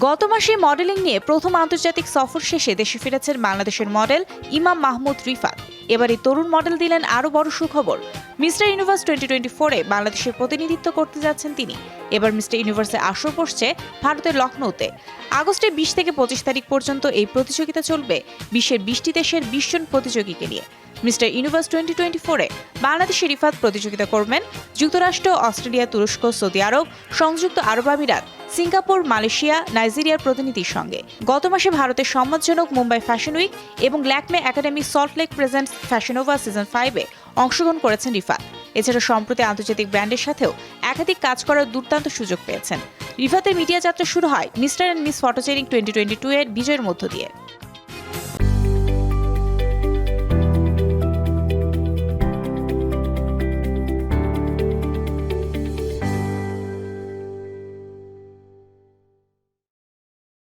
গত মাসে মডেলিং নিয়ে প্রথম আন্তর্জাতিক সফর শেষে দেশে ফিরেছেন বাংলাদেশের মডেল ইমাম মাহমুদ রিফাত। এবার এই তরুণ মডেল দিলেন আরও বড় সুখবর। মিস্টার ইউনিভার্স 2024-এ বাংলাদেশের প্রতিনিধিত্ব করতে যাচ্ছেন তিনি। এবার মিস্টার ইউনিভার্সে আসর বসছে ভারতের লখনৌতে। আগস্টের 20 থেকে 25 তারিখ পর্যন্ত এই প্রতিযোগিতা চলবে বিশ্বের 20টি দেশের 20 জন প্রতিযোগীকে নিয়ে। মিস্টার ইউনিভার্স 2024-এ বাংলাদেশের রিফাত প্রতিযোগিতা করবেন যুক্তরাষ্ট্র, অস্ট্রেলিয়া, তুরস্ক, সৌদি আরব, সংযুক্ত আরব আমিরাত, সিঙ্গাপুর, মালয়েশিয়া, নাইজেরিয়ার প্রতিনিধির সঙ্গে। গত মাসে ভারতের সম্মানজনক মুম্বাই ফ্যাশন উইক এবং Lakme Academy Salt Lake presents Fashionova season 5-এ অংশগ্রহণ করেছেন রিফাত। এছাড়া সম্প্রতি আন্তর্জাতিক ব্র্যান্ডের সাথেও একাধিক কাজ করার দুর্দান্ত সুযোগ পেয়েছেন। রিফাতের মিডিয়া যাত্রা শুরু হয় মিস্টার অ্যান্ড মিস ফটোজেনিক 2022-এর বিজয়ের মধ্য দিয়ে।